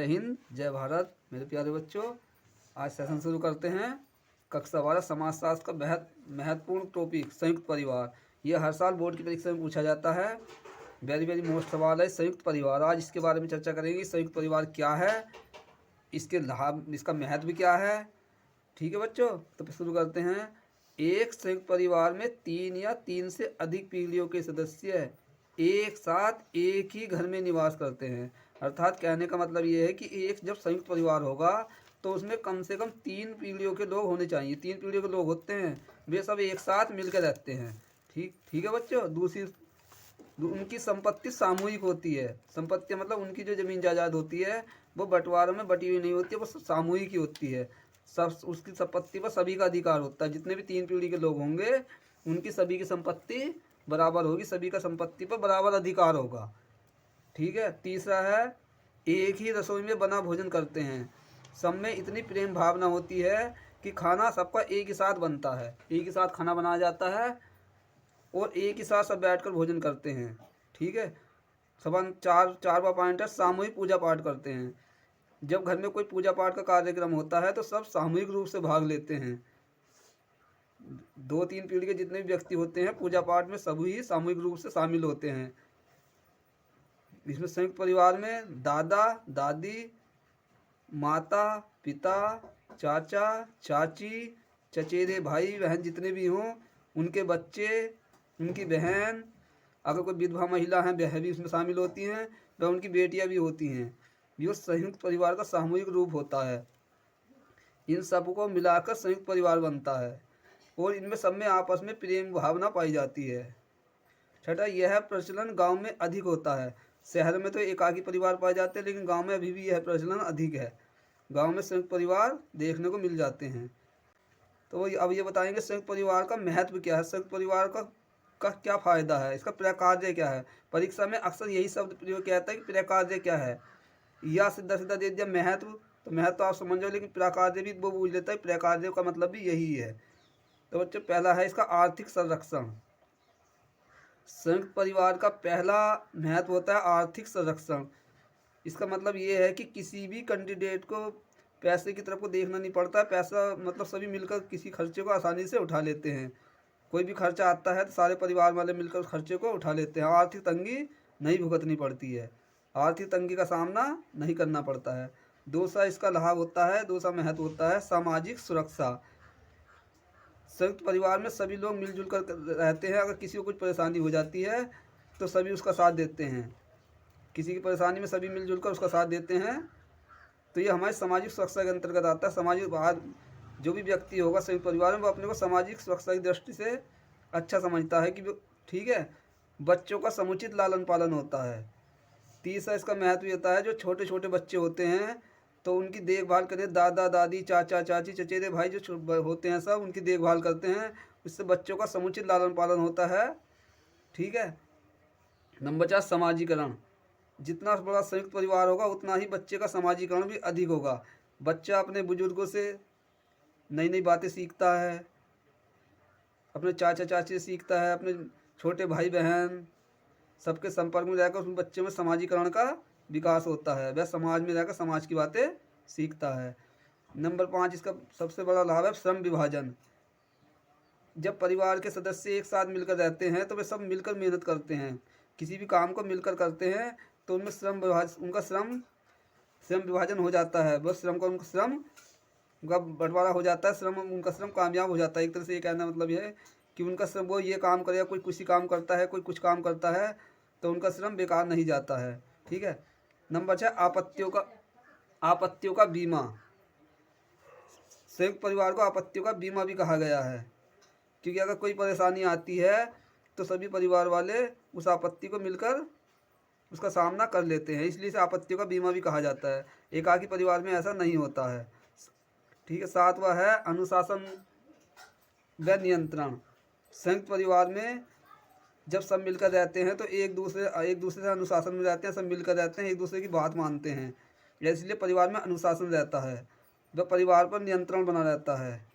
जय हिंद, जय भारत। मेरे प्यारे बच्चों, आज सेशन शुरू करते हैं। कक्षा 12 समाजशास्त्र का बेहद महत्वपूर्ण टॉपिक संयुक्त परिवार। यह हर साल बोर्ड की परीक्षा में पूछा जाता है। वेरी वेरी मोस्ट सवाल है संयुक्त परिवार। आज इसके बारे में चर्चा करेंगे। संयुक्त परिवार क्या है, इसके लाभ, इसका महत्व क्या है। ठीक है बच्चों, तो शुरू करते हैं। एक संयुक्त परिवार में 3 या 3 से अधिक पीढ़ियों के सदस्य एक साथ एक ही घर में निवास करते हैं। अर्थात कहने का मतलब ये है कि एक जब संयुक्त परिवार होगा तो उसमें कम से कम 3 पीढ़ियों के लोग होने चाहिए। 3 पीढ़ियों के लोग होते हैं, वे सब एक साथ मिलकर रहते हैं। ठीक ठीक है बच्चों। दूसरी, उनकी संपत्ति सामूहिक होती है। संपत्ति मतलब उनकी जो जमीन जायदाद होती है वो बंटवारों में बटी हुई नहीं होती है, वो सामूहिक ही होती है। सब उसकी संपत्ति पर सभी का अधिकार होता है। जितने भी 3 पीढ़ी के लोग होंगे उनकी सभी की संपत्ति बराबर होगी, सभी का संपत्ति पर बराबर अधिकार होगा। ठीक है। तीसरा है, एक ही रसोई में बना भोजन करते हैं। सब में इतनी प्रेम भावना होती है कि खाना सबका एक ही साथ बनता है, एक ही साथ खाना बनाया जाता है और एक ही साथ सब बैठकर भोजन करते हैं। ठीक है। सब चारवा पॉइंट है, सामूहिक पूजा पाठ करते हैं। जब घर में कोई पूजा पाठ का कार्यक्रम होता है तो सब सामूहिक रूप से भाग लेते हैं। 2-3 पीढ़ी के जितने भी व्यक्ति होते हैं पूजा पाठ में सभी सामूहिक रूप से शामिल होते हैं। इसमें संयुक्त परिवार में दादा दादी, माता पिता, चाचा चाची, चचेरे भाई बहन जितने भी हों, उनके बच्चे, उनकी बहन, अगर कोई विधवा महिला है वह भी उसमें शामिल होती हैं, वह उनकी बेटियां भी होती हैं। ये संयुक्त परिवार का सामूहिक रूप होता है। इन सबको मिलाकर संयुक्त परिवार बनता है और इनमें सब में आपस में प्रेम भावना पाई जाती है। छठा, यह प्रचलन गांव में अधिक होता है। शहर में तो एकाकी परिवार पाए जाते हैं, लेकिन गांव में अभी भी यह प्रचलन अधिक है। गांव में संयुक्त परिवार देखने को मिल जाते हैं। तो अब ये बताएंगे संयुक्त परिवार का महत्व क्या है, संयुक्त परिवार का क्या फ़ायदा है, इसका प्रकार्य क्या है। परीक्षा में अक्सर यही शब्द प्रयोग कहता है कि प्रकार्य क्या है, या सीधा सीधा दे दिया महत्व, तो महत्व आप समझ जाओ, लेकिन प्रकार्य भी वो पूछ लेता है। प्रकार्य का मतलब भी यही है। तो बच्चों, पहला है इसका आर्थिक संरक्षण। संयुक्त परिवार का पहला महत्व होता है आर्थिक संरक्षण। इसका मतलब ये है कि किसी भी कैंडिडेट को पैसे की तरफ को देखना नहीं पड़ता। पैसा मतलब सभी मिलकर किसी खर्चे को आसानी से उठा लेते हैं। कोई भी खर्चा आता है तो सारे परिवार वाले मिलकर उस खर्चे को उठा लेते हैं। आर्थिक तंगी नहीं भुगतनी पड़ती है, आर्थिक तंगी का सामना नहीं करना पड़ता है। दूसरा इसका लाभ होता है, दूसरा महत्व होता है सामाजिक सुरक्षा। संयुक्त परिवार में सभी लोग मिलजुल कर रहते हैं। अगर किसी को कुछ परेशानी हो जाती है तो सभी उसका साथ देते हैं। किसी की परेशानी में सभी मिलजुल कर उसका साथ देते हैं। तो ये हमारी सामाजिक सुरक्षा के अंतर्गत आता है। सामाजिक बाहर जो भी व्यक्ति होगा संयुक्त परिवार में, वो अपने को सामाजिक सुरक्षा की दृष्टि से अच्छा समझता है कि ठीक है। बच्चों का समुचित लालन पालन होता है। तीसरा इसका महत्व होता है, जो छोटे छोटे बच्चे होते हैं तो उनकी देखभाल करें। दादा दादी, चाचा चाची, चचेरे भाई जो होते हैं सब उनकी देखभाल करते हैं। इससे बच्चों का समुचित लालन पालन होता है। ठीक है। नंबर 4, समाजीकरण। जितना बड़ा संयुक्त परिवार होगा उतना ही बच्चे का समाजीकरण भी अधिक होगा। बच्चा अपने बुजुर्गों से नई नई बातें सीखता है, अपने चाचा चाची से सीखता है, अपने छोटे भाई बहन सबके संपर्क में रहकर उस बच्चे में समाजीकरण का विकास होता है। वह समाज में रहकर समाज की बातें सीखता है। नंबर 5, इसका सबसे बड़ा लाभ है श्रम विभाजन। जब परिवार के सदस्य एक साथ मिलकर रहते हैं तो वे सब मिलकर मेहनत करते हैं। किसी भी काम को मिलकर करते हैं तो उनमें श्रम विभाजन हो जाता है। बस श्रम उनका बंटवारा हो जाता है। उनका श्रम कामयाब हो जाता है। एक तरह से ये कहना मतलब यह है कि उनका श्रम, वो ये काम करेगा, कोई किसी काम करता है, कोई कुछ काम करता है, तो उनका श्रम बेकार नहीं जाता है। ठीक है। नंबर 6, आपत्तियों का बीमा। संयुक्त परिवार को आपत्तियों का बीमा भी कहा गया है, क्योंकि अगर कोई परेशानी आती है तो सभी परिवार वाले उस आपत्ति को मिलकर उसका सामना कर लेते हैं। इसलिए इसे आपत्तियों का बीमा भी कहा जाता है। एकाकी परिवार में ऐसा नहीं होता है। ठीक है। 7वां है अनुशासन व नियंत्रण। संयुक्त परिवार में जब सब मिलकर रहते हैं तो एक दूसरे से अनुशासन में रहते हैं। सब मिलकर रहते हैं, एक दूसरे की बात मानते हैं। इसलिए परिवार में अनुशासन रहता है, वह परिवार पर नियंत्रण बना रहता है।